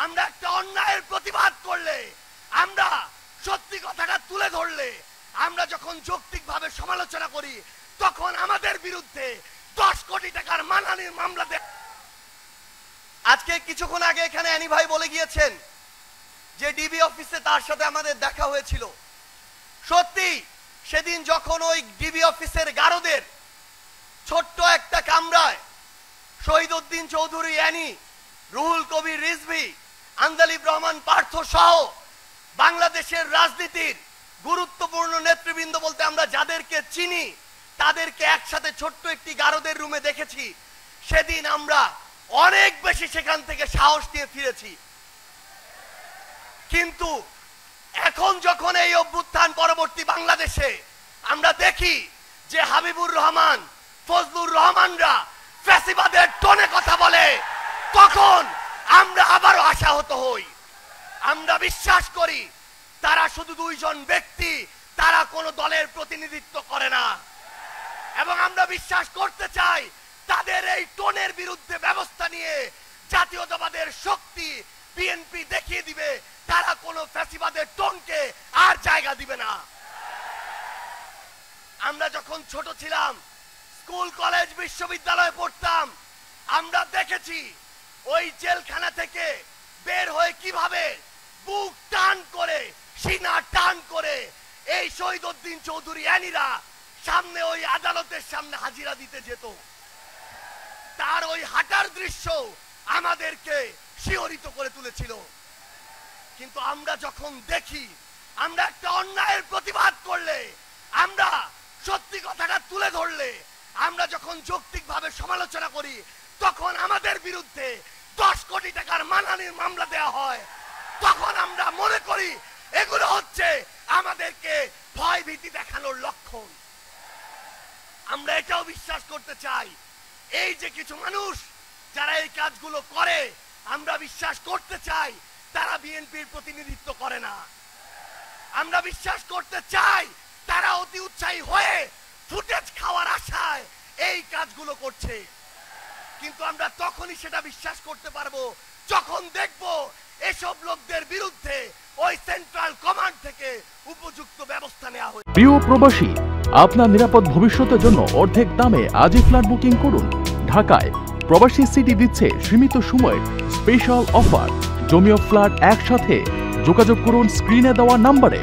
আমরা একটা অন্যায়ের প্রতিবাদ করলে, আমরা সত্যি কথাটা তুলে ধরলে, আমরা যখন যৌক্তিকভাবে সমালোচনা করি, তখন আমাদের বিরুদ্ধে 10 কোটি টাকার মানহানির মামলা দেয়। আজকে কিছুক্ষণ আগে এখানে অ্যানি ভাই বলে গিয়েছেন যে ডিবি অফিসে তার সাথে আমাদের দেখা হয়েছিল। সত্যি সেদিন যখন ওই ডিবি অফিসের গারদের ছোট্ট একটা কামরায় শহীদউদ্দিন চৌধুরী অ্যানি, রুহুল কবির রিজভী, আন্দালিব রহমান পার্থ সহ বাংলাদেশের রাজনীতির গুরুত্বপূর্ণ নেতৃবৃন্দ বলতে আমরা যাদেরকে চিনি তাদেরকে একসাথে ছোট্ট একটি গারদের রুমে দেখেছি, সেদিন আমরা অনেক বেশি সেখান থেকে সাহস নিয়ে ফিরেছি। কিন্তু এখন যখন এই অভ্যুত্থান পরবর্তী বাংলাদেশে আমরা দেখি যে হাবিবুর রহমান, ফজলুর রহমানরা ফ্যাসিবাদের টোনে কথা বলে, তখন আমরা আবারও আশাহত হই। আমরা বিশ্বাস করি তারা শুধু দুইজন ব্যক্তি, তারা কোনো দলের প্রতিনিধিত্ব করে না, এবং আমরা বিশ্বাস করতে চাই তাদের এই টোনের বিরুদ্ধে ব্যবস্থা নিয়ে জাতীয়তাবাদের শক্তি বিএনপি দেখিয়ে দিবে তারা কোনো ফ্যাসিবাদের টোনকে আর জায়গা দিবে না। আমরা যখন ছোট ছিলাম, স্কুল কলেজ বিশ্ববিদ্যালয়ে পড়তাম, আমরা দেখেছি ওই জেলখানা থেকে বের হয়ে কিভাবে বুক টান করে, সিনা টান করে এই শহীদউদ্দিন চৌধুরী অ্যানিরা সামনে ওই আদালতের সামনে হাজিরা দিতে যেত। তার ওই হাঁটার দৃশ্য আমাদেরকে শিহরিত করে তুলেছিল। কিন্তু আমরা যখন দেখি আমরা একটা অন্যায়ের প্রতিবাদ করলে, আমরা সত্যি কথাটা তুলে ধরলে, আমরা যখন যৌক্তিকভাবে সমালোচনা করি, তখন আমাদের বিরুদ্ধে 10 কোটি টাকার মানহানির মামলা দেওয়া হয়, তখন আমরা মনে করি এগুলো হচ্ছে আমাদেরকে ভয় ভীতি দেখানোর লক্ষণ। আমরা এটাও বিশ্বাস করতে চাই এই যে কিছু মানুষ যারা এই কাজগুলো করে, আমরা বিশ্বাস করতে চাই তারা বিএনপির প্রতিনিধিত্ব করে না। আমরা বিশ্বাস করতে চাই তারা অতি উৎসাহী হয়ে ফুটেজ খাওয়ার আশায় এই কাজগুলো করছে। কিন্তু আমরা তখনই সেটা বিশ্বাস করতে পারবো যখন দেখব এসব লোকদের বিরুদ্ধে ওই সেন্ট্রাল কমান্ড থেকে উপযুক্ত ব্যবস্থা নেওয়া হয়। প্রিয় প্রবাসী, আপনার নিরাপদ ভবিষ্যতের জন্য অর্ধেক দামে আজই ফ্ল্যাট বুকিং করুন। ঢাকায় প্রবাসী সিটি দিচ্ছে সীমিত সময়ের স্পেশাল অফার। জমিও ফ্ল্যাট একসাথে যোগাযোগ করুন স্ক্রিনে দেওয়া নম্বরে।